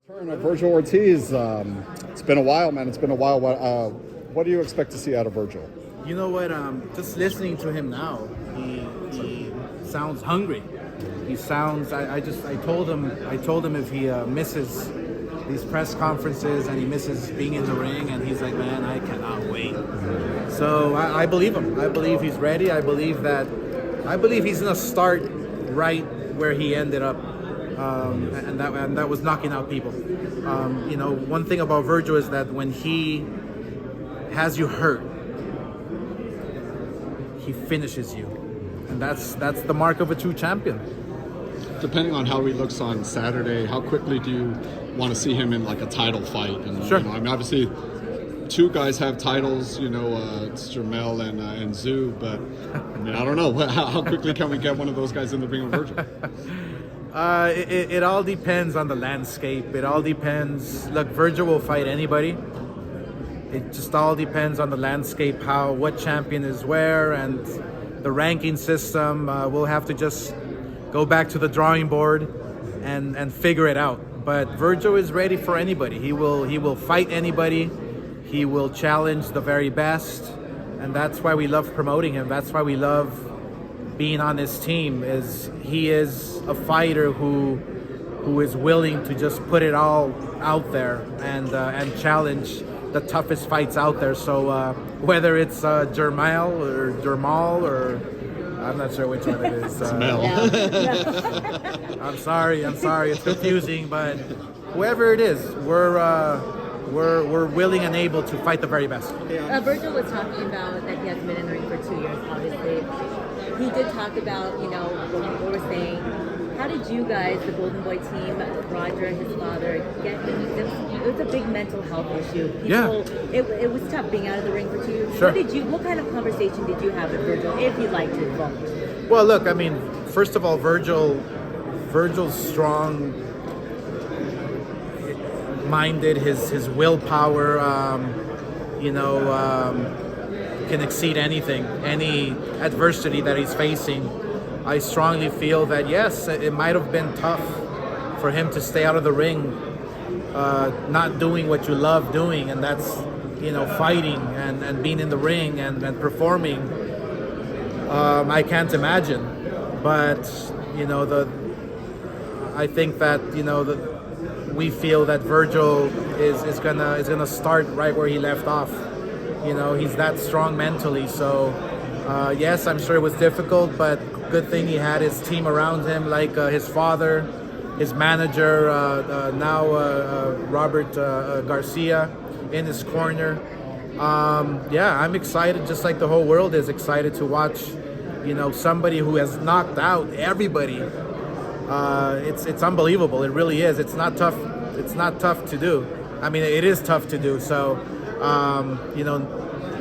Turn of Virgil Ortiz. It's been a while, man. It's been a while. What do you expect to see out of Virgil? You know what? Just listening to him now, he sounds hungry. He sounds. I told him if he misses these press conferences and he misses being in the ring, and he's like, man, I cannot wait. So I believe him. I believe he's ready. I believe he's gonna start right where he ended up. And that was knocking out people. One thing about Virgil is that when he has you hurt, he finishes you, and that's the mark of a true champion. Depending on how he looks on Saturday, how quickly do you want to see him in like a title fight? And sure. Obviously, two guys have titles. It's Jermell and Zoo, but I don't know. How quickly can we get one of those guys in the ring with Virgil? It all depends on the landscape. It all depends. Look, Virgil will fight anybody. It just all depends on the landscape, what champion is where, and the ranking system. We'll have to just go back to the drawing board and figure it out. But Virgil is ready for anybody. He will fight anybody. He will challenge the very best, and that's why we love promoting him. That's why we love being on his team. He is a fighter who is willing to just put it all out there and challenge the toughest fights out there. So whether it's Jermell or I'm not sure which one it is. I'm sorry, it's confusing, but whoever it is, we're willing and able to fight the very best. Virgil was talking about that he hasn't been in the ring for 2 years, obviously. He did talk about, what people were saying. How did you guys, the Golden Boy team, Roger and his father, get him? It was a big mental health issue. It was tough being out of the ring for 2 years. Sure. What kind of conversation did you have with Virgil, if you'd like to involve? Well, look, first of all, Virgil's strong-minded. His willpower, can exceed anything, any adversity that he's facing. I strongly feel that, yes, it might have been tough for him to stay out of the ring, not doing what you love doing, and that's, fighting and being in the ring and performing. I can't imagine. But, I think that, we feel that Virgil is gonna start right where he left off. He's that strong mentally. So, yes, I'm sure it was difficult, but good thing he had his team around him, like his father, his manager, now Robert Garcia in his corner. I'm excited, just like the whole world is excited to watch, somebody who has knocked out everybody. It's unbelievable. It really is. It's not tough. It's not tough to do. It is tough to do. So,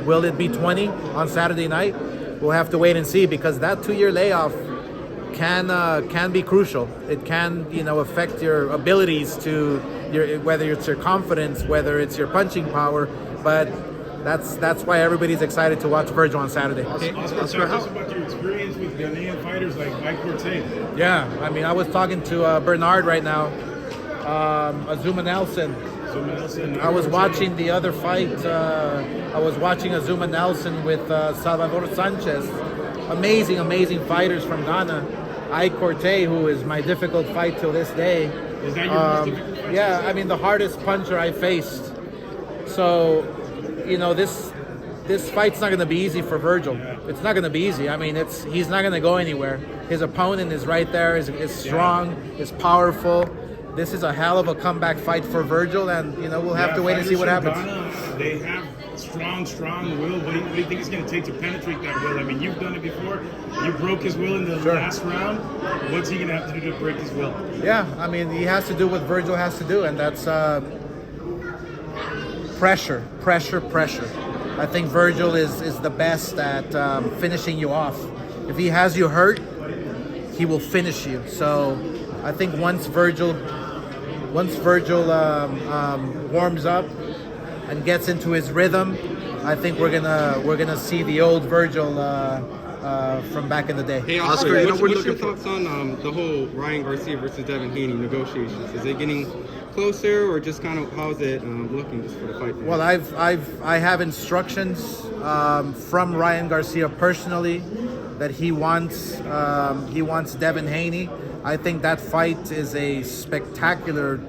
will it be 20 on Saturday night? We'll have to wait and see, because that 2-year layoff can be crucial. It can, affect your abilities whether it's your confidence, whether it's your punching power. But that's why everybody's excited to watch Virgil on Saturday. Oscar, tell us about your experience with Ghanaian fighters like Mike Cortez. Yeah, I was talking to Bernard right now, Azuma Nelson. I was watching the other fight. I was watching Azuma Nelson with Salvador Sanchez. Amazing fighters from Ghana. Ike Cortez, who is my difficult fight till this day. Is that your most difficult fight? Yeah, the hardest puncher I faced. So, this fight's not going to be easy for Virgil. It's not going to be easy. He's not going to go anywhere. His opponent is right there. Is strong. Is powerful. This is a hell of a comeback fight for Virgil, and we'll have to wait and see what happens. Ghana, they have strong will. What do you think it's going to take to penetrate that will? You've done it before. You broke his will in the last round. What's he going to have to do to break his will? Yeah, he has to do what Virgil has to do, and that's pressure. I think Virgil is the best at finishing you off. If he has you hurt, he will finish you. So I think once Virgil warms up and gets into his rhythm, I think we're gonna see the old Virgil from back in the day. Hey, Oscar, Oscar, you know, what's we're your looking for- thoughts on the whole Ryan Garcia versus Devin Haney negotiations? Is it getting closer, or just kind of how's it looking just for the fight? Well, I have instructions from Ryan Garcia personally that he wants Devin Haney. I think that fight is a spectacular,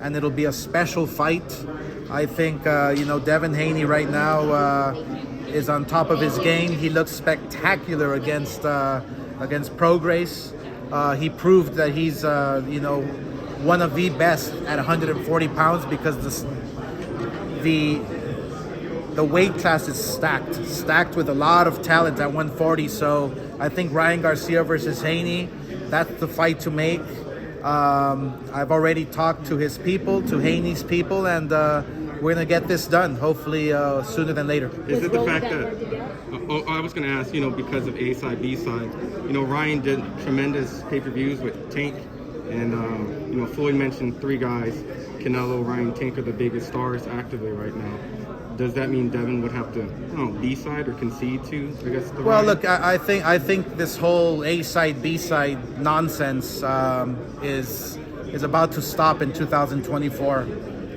and it'll be a special fight. I think Devin Haney right now is on top of his game. He looks spectacular against Prograis. He proved that he's one of the best at 140 pounds because the weight class is stacked with a lot of talent at 140. So I think Ryan Garcia versus Haney, that's the fight to make. I've already talked to his people, to Haney's people, and we're gonna get this done. Hopefully sooner than later. Is it the Was fact that that? hard to get? I was going to ask, because of A side, B side. Ryan did tremendous pay-per-views with Tank, and Floyd mentioned 3 guys: Canelo, Ryan, Tank are the biggest stars actively right now. Does that mean Devin would have to, B side or concede to? I guess. Well, Ryan? look, I think this whole A side, B side nonsense is about to stop in 2024.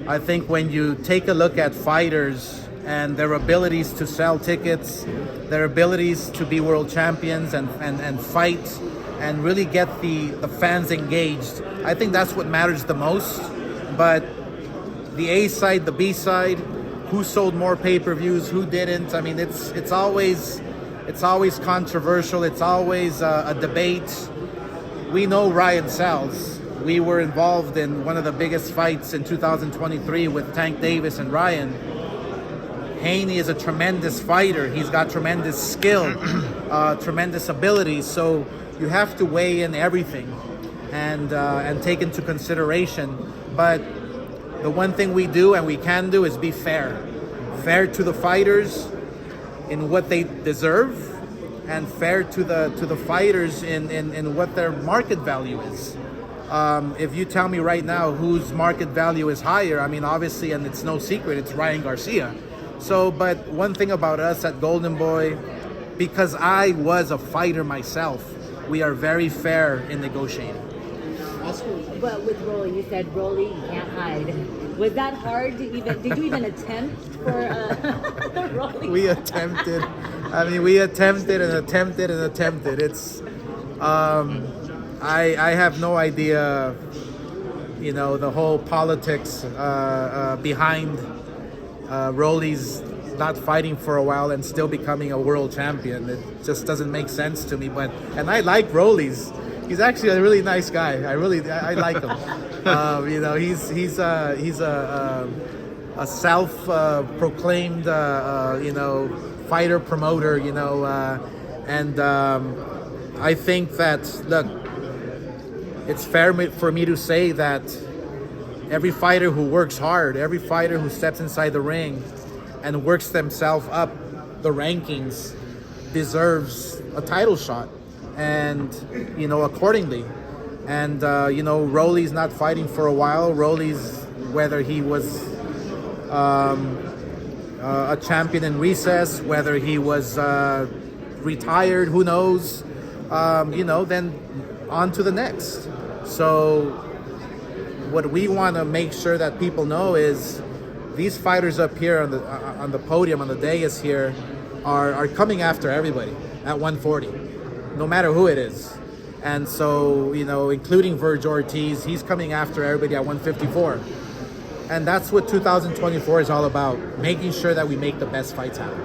I think when you take a look at fighters and their abilities to sell tickets, their abilities to be world champions and fight and really get the fans engaged, I think that's what matters the most. But the A side, the B side, who sold more pay-per-views, who didn't, I mean, it's always controversial. It's always a debate. We know Ryan sells. We were involved in one of the biggest fights in 2023 with Tank Davis and Ryan. Haney is a tremendous fighter. He's got tremendous skill, tremendous ability. So you have to weigh in everything and take into consideration. But the one thing we do and we can do is be fair to the fighters in what they deserve, and fair to the fighters in what their market value is. If you tell me right now whose market value is higher, I mean, obviously, and it's no secret, it's Ryan Garcia. So, but one thing about us at Golden Boy, because I was a fighter myself, we are very fair in negotiating. But with Rolly, you said Rolly, you can't hide. Was that hard to even? Did you even attempt for Rolly? We attempted. I mean, we attempted and attempted and attempted. It's, I have no idea, the whole politics behind Rolly's not fighting for a while and still becoming a world champion. It just doesn't make sense to me. And I like Rolly's. He's actually a really nice guy. I like him. He's a self-proclaimed fighter promoter. And I think that, look, it's fair for me to say that every fighter who works hard, every fighter who steps inside the ring and works themselves up the rankings deserves a title shot, and accordingly. And Rolly's not fighting for a while. Rolly's, whether he was a champion in recess, whether he was retired, who knows, then on to the next. So what we want to make sure that people know is these fighters up here on the podium, on the dais here, are coming after everybody at 140, no matter who it is. And so, including Virgil Ortiz, he's coming after everybody at 154. And that's what 2024 is all about, making sure that we make the best fights happen.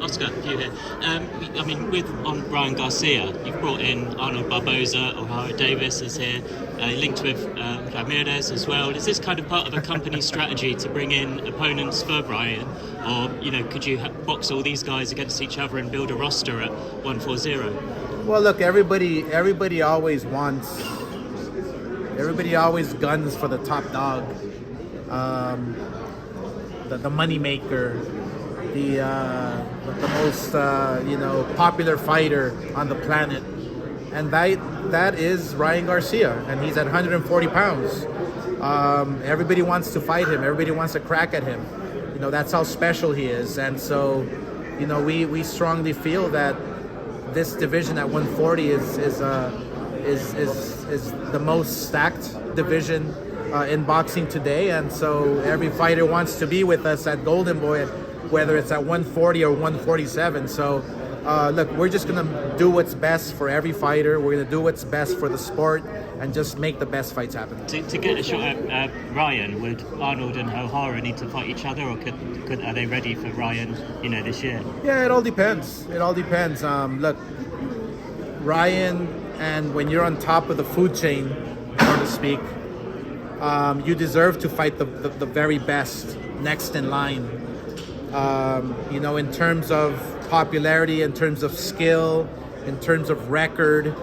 Oscar, you here. On Ryan Garcia, you've brought in Arnold Barboza, Ohio Davis is here, linked with Ramirez as well. Is this kind of part of a company strategy to bring in opponents for Ryan? Or, could you box all these guys against each other and build a roster at 140? Well, look, everybody always guns for the top dog, the money maker, the most popular fighter on the planet, and that is Ryan Garcia, and he's at 140 pounds. Everybody wants to fight him. Everybody wants to crack at him. That's how special he is, and so we strongly feel that this division at 140 is the most stacked division in boxing today, and so every fighter wants to be with us at Golden Boy, whether it's at 140 or 147. So look, we're just gonna do what's best for every fighter. We're gonna do what's best for the sport and just make the best fights happen. To get a shot at Ryan, would Arnold and O'Hara need to fight each other, or are they ready for Ryan, this year? Yeah, it all depends. It all depends. Look, Ryan, and when you're on top of the food chain, so to speak, you deserve to fight the very best next in line. In terms of popularity, in terms of skill, in terms of record,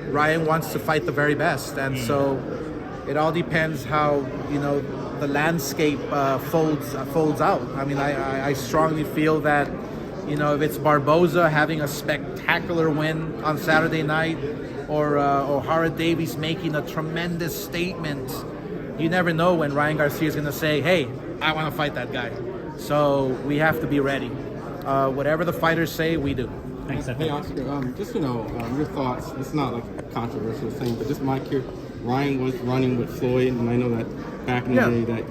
Ryan wants to fight the very best, and so it all depends how the landscape folds out. I mean, I strongly feel that if it's Barboza having a spectacular win on Saturday night, or O'Hara Davies making a tremendous statement, you never know when Ryan Garcia is going to say, "Hey, I want to fight that guy." So we have to be ready. Whatever the fighters say, we do. Thanks, Hey Oscar, just your thoughts. It's not like a controversial thing, but just my curiosity. Ryan was running with Floyd, and I know that back in the day that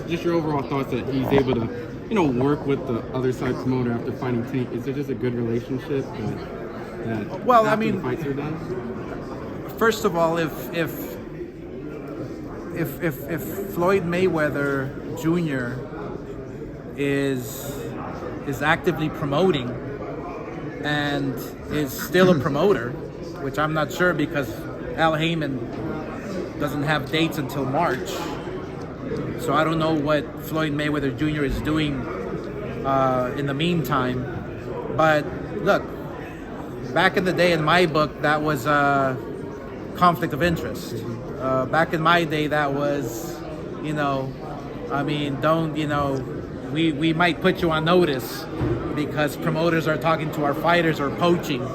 just your overall thoughts that he's able to work with the other side promoter after fighting Tank. Is there just a good relationship that Well, after I mean, the fights are done? First of all, if Floyd Mayweather Jr. is actively promoting and is still a promoter, which I'm not sure because Al Heyman doesn't have dates until March, so I don't know what Floyd Mayweather Jr. is doing in the meantime. But look, back in the day, in my book, that was conflict of interest. Back in my day, that was, we might put you on notice because promoters are talking to our fighters or poaching.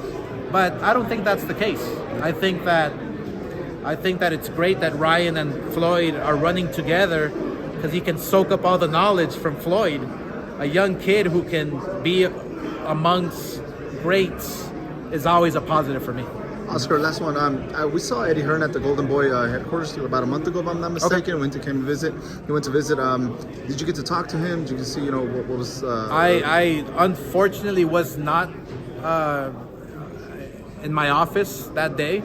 But I don't think that's the case. I think that it's great that Ryan and Floyd are running together because he can soak up all the knowledge from Floyd. A young kid who can be amongst greats is always a positive for me. Oscar, last one. We saw Eddie Hearn at the Golden Boy headquarters about a month ago, if I'm not mistaken. Okay. Came to visit. He went to visit. Did you get to talk to him? Did you see, what was? I unfortunately was not in my office that day,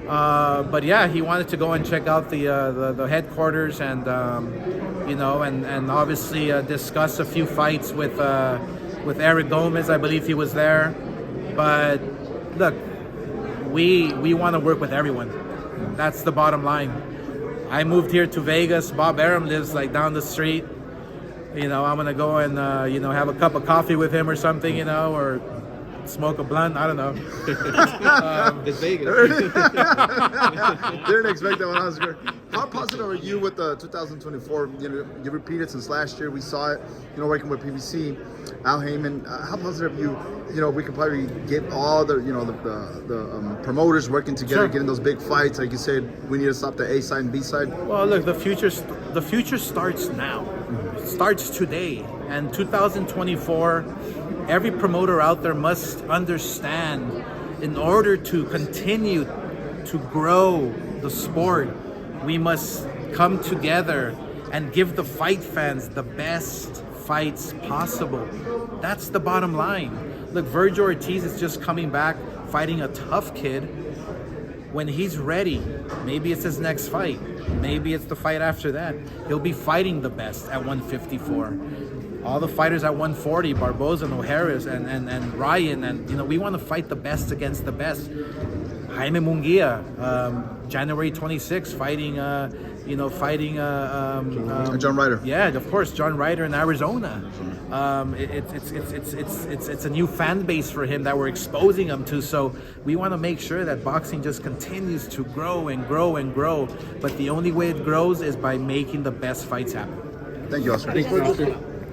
but yeah, he wanted to go and check out the headquarters and and obviously discuss a few fights with Eric Gomez. I believe he was there, but look. We want to work with everyone. That's the bottom line. I moved here to Vegas. Bob Arum lives like down the street. I'm gonna go and have a cup of coffee with him or something, or smoke a blunt. I don't know. It's Vegas. Didn't expect that one, Oscar. How positive are you with the 2024? You repeated since last year. We saw it. Working with PBC, Al Heyman. How positive are you? We could probably get all the promoters working together, Sure. getting those big fights. Like you said, we need to stop the A side and B side. Well, look, the future starts now. It starts today. And 2024, every promoter out there must understand, in order to continue to grow the sport, we must come together and give the fight fans the best fights possible. That's the bottom line. Look, Virgil Ortiz is just coming back, fighting a tough kid. When he's ready, maybe it's his next fight. Maybe it's the fight after that. He'll be fighting the best at 154. All the fighters at 140, Barboza and O'Hara and Ryan, and we want to fight the best against the best. Jaime Munguia, January 26th, fighting John Ryder. Yeah, of course, John Ryder in Arizona. It's a new fan base for him that we're exposing him to. So we want to make sure that boxing just continues to grow and grow and grow. But the only way it grows is by making the best fights happen. Thank you, Oscar. Thanks, Oscar.